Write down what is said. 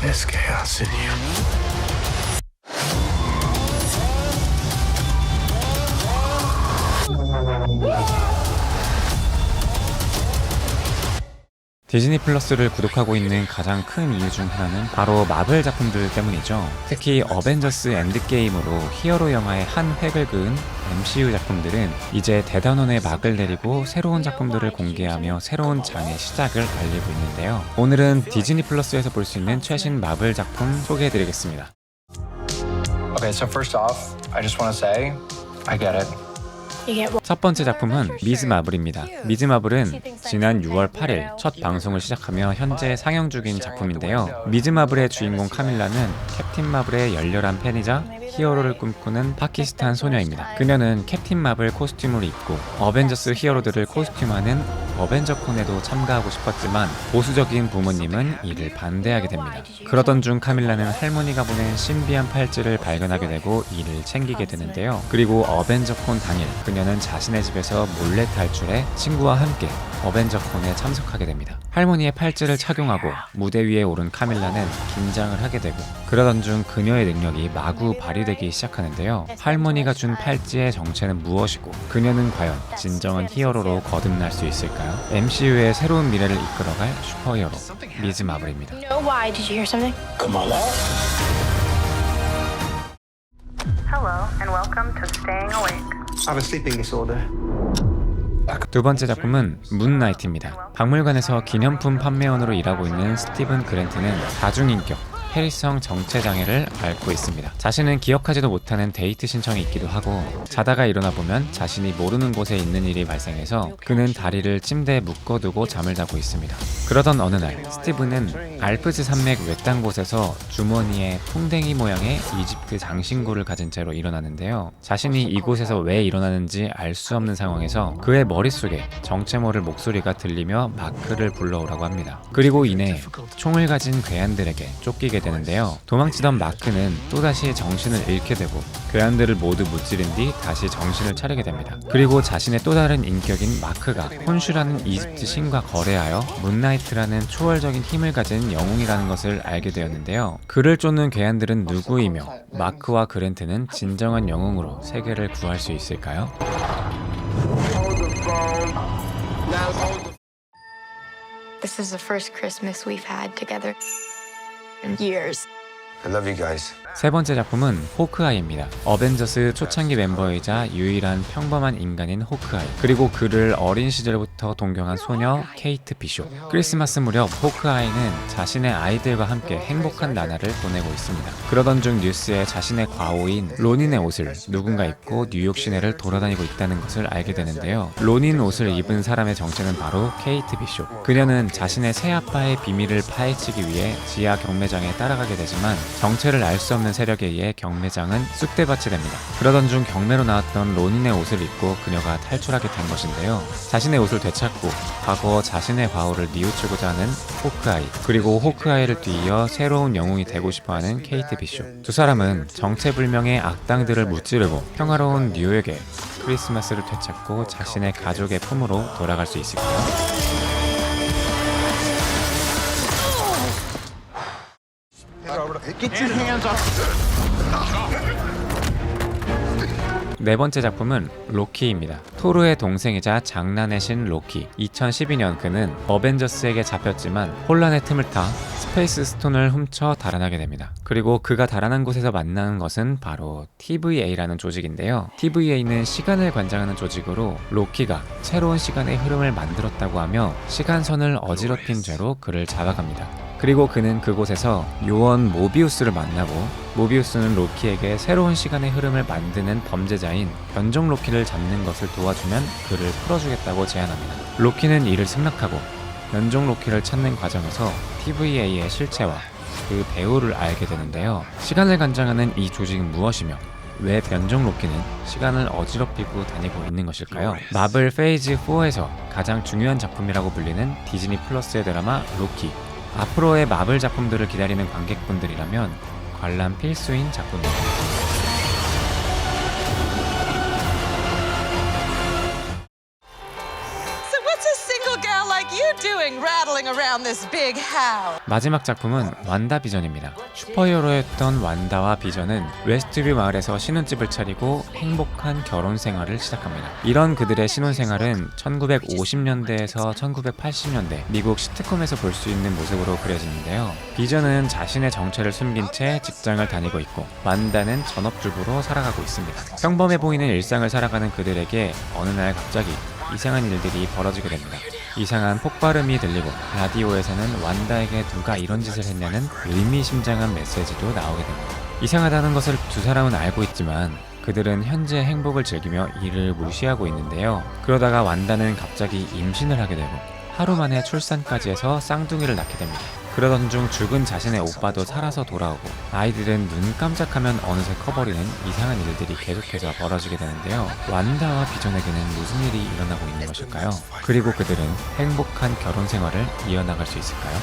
There's chaos in you. 디즈니 플러스를 구독하고 있는 가장 큰 이유 중 하나는 바로 마블 작품들 때문이죠. 특히 어벤져스 엔드게임으로 히어로 영화의 한 획을 그은 MCU 작품들은 이제 대단원의 막을 내리고 새로운 작품들을 공개하며 새로운 장의 시작을 알리고 있는데요. 오늘은 디즈니 플러스에서 볼 수 있는 최신 마블 작품 소개해드리겠습니다. Okay, so first off, I just want to say, I get it. 첫 번째 작품은 미즈 마블입니다. 미즈 마블은 지난 6월 8일 첫 방송을 시작하며 현재 상영 중인 작품인데요. 미즈 마블의 주인공 카밀라는 캡틴 마블의 열렬한 팬이자 히어로를 꿈꾸는 파키스탄 소녀입니다. 그녀는 캡틴 마블 코스튬을 입고 어벤져스 히어로들을 코스튬하는 어벤져콘에도 참가하고 싶었지만 보수적인 부모님은 이를 반대하게 됩니다. 그러던 중 카밀라는 할머니가 보낸 신비한 팔찌를 발견하게 되고 이를 챙기게 되는데요. 그리고 어벤져콘 당일 그녀는 자신의 집에서 몰래 탈출해 친구와 함께 어벤져콘에 참석하게 됩니다. 할머니의 팔찌를 착용하고 무대 위에 오른 카밀라는 긴장을 하게 되고 그러던 중 그녀의 능력이 마구 발휘되기 시작하는데요. 할머니가 준 팔찌의 정체는 무엇이고 그녀는 과연 진정한 히어로로 거듭날 수 있을까요? MCU의 새로운 미래를 이끌어갈 슈퍼히어로 미즈 마블입니다. Why? Did you hear something? Come on. Hello, and welcome to Staying Awake. I have a sleeping disorder. 두 번째 작품은 문나이트입니다. 박물관에서 기념품 판매원으로 일하고 있는 스티븐 그랜트는 다중인격, 해리성 정체장애를 앓고 있습니다. 자신은 기억하지도 못하는 데이트 신청이 있기도 하고 자다가 일어나 보면 자신이 모르는 곳에 있는 일이 발생해서 그는 다리를 침대에 묶어두고 잠을 자고 있습니다. 그러던 어느 날 스티븐은 알프스 산맥 외딴 곳에서 주머니에 풍뎅이 모양의 이집트 장신구를 가진 채로 일어나는데요. 자신이 이곳에서 왜 일어나는지 알 수 없는 상황에서 그의 머릿속에 정체 모를 목소리가 들리며 마크를 불러오라고 합니다. 그리고 이내 총을 가진 괴한들에게 쫓기게 되는데요. 도망치던 마크는 또다시 정신을 잃게 되고 괴한들을 모두 무찌른 뒤 다시 정신을 차리게 됩니다. 그리고 자신의 또 다른 인격인 마크가 혼슈라는 이집트 신과 거래하여 문나이트라는 초월적인 힘을 가진 영웅이라는 것을 알게 되었는데요. 그를 쫓는 괴한들은 누구이며 마크와 그랜트는 진정한 영웅으로 세계를 구할 수 있을까요? This is the first Christmas we've had together in years. I love you guys. 세 번째 작품은 호크아이입니다. 어벤져스 초창기 멤버이자 유일한 평범한 인간인 호크아이, 그리고 그를 어린 시절부터 동경한 소녀 케이트 비숍. 크리스마스 무렵 호크아이는 자신의 아이들과 함께 행복한 나날을 보내고 있습니다. 그러던 중 뉴스에 자신의 과오인 로닌의 옷을 누군가 입고 뉴욕 시내를 돌아다니고 있다는 것을 알게 되는데요. 로닌 옷을 입은 사람의 정체는 바로 케이트 비숍. 그녀는 자신의 새아빠의 비밀을 파헤치기 위해 지하 경매장에 따라가게 되지만 정체를 알 수 없는 세력에 의해 경매장은 쑥대밭이 됩니다. 그러던 중 경매로 나왔던 로닌의 옷을 입고 그녀가 탈출하게 된 것인데요. 자신의 옷을 되찾고 과거 자신의 과오를 뉘우치고자 하는 호크아이, 그리고 호크아이를 뒤이어 새로운 영웅이 되고 싶어하는 케이트 비숍. 두 사람은 정체불명의 악당들을 무찌르고 평화로운 뉴욕의 크리스마스를 되찾고 자신의 가족의 품으로 돌아갈 수 있을까요? 네 번째 작품은 로키입니다. 토르의 동생이자 장난의 신 로키. 2012년 그는 어벤져스에게 잡혔지만 혼란의 틈을 타 스페이스 스톤을 훔쳐 달아나게 됩니다. 그리고 그가 달아난 곳에서 만나는 것은 바로 TVA라는 조직인데요. TVA는 시간을 관장하는 조직으로 로키가 새로운 시간의 흐름을 만들었다고 하며 시간선을 어지럽힌 죄로 그를 잡아갑니다. 그리고 그는 그곳에서 요원 모비우스를 만나고 모비우스는 로키에게 새로운 시간의 흐름을 만드는 범죄자인 변종 로키를 잡는 것을 도와주면 그를 풀어주겠다고 제안합니다. 로키는 이를 승낙하고 변종 로키를 찾는 과정에서 TVA의 실체와 그 배우를 알게 되는데요. 시간을 관장하는 이 조직은 무엇이며 왜 변종 로키는 시간을 어지럽히고 다니고 있는 것일까요? 마블 페이즈 4에서 가장 중요한 작품이라고 불리는 디즈니 플러스의 드라마 로키. 앞으로의 마블 작품들을 기다리는 관객분들이라면 관람 필수인 작품입니다. So what's a single gal like you doing rattling around down this big house. 마지막 작품은 완다 비전입니다. 슈퍼히어로였던 완다와 비전은 웨스트뷰 마을에서 신혼집을 차리고 행복한 결혼 생활을 시작합니다. 이런 그들의 신혼생활은 1950년대에서 1980년대 미국 시트콤에서 볼 수 있는 모습으로 그려지는데요. 비전은 자신의 정체를 숨긴 채 직장을 다니고 있고 완다는 전업주부로 살아가고 있습니다. 평범해 보이는 일상을 살아가는 그들에게 어느 날 갑자기 이상한 일들이 벌어지게 됩니다. 이상한 폭발음이 들리고 라디오에서는 완다에게 누가 이런 짓을 했냐는 의미심장한 메시지도 나오게 됩니다. 이상하다는 것을 두 사람은 알고 있지만 그들은 현재 행복을 즐기며 이를 무시하고 있는데요. 그러다가 완다는 갑자기 임신을 하게 되고 하루 만에 출산까지 해서 쌍둥이를 낳게 됩니다. 그러던 중 죽은 자신의 오빠도 살아서 돌아오고 아이들은 눈 깜짝하면 어느새 커버리는 이상한 일들이 계속해서 벌어지게 되는데요. 완다와 비전에게는 무슨 일이 일어나고 있는 것일까요? 그리고 그들은 행복한 결혼 생활을 이어나갈 수 있을까요?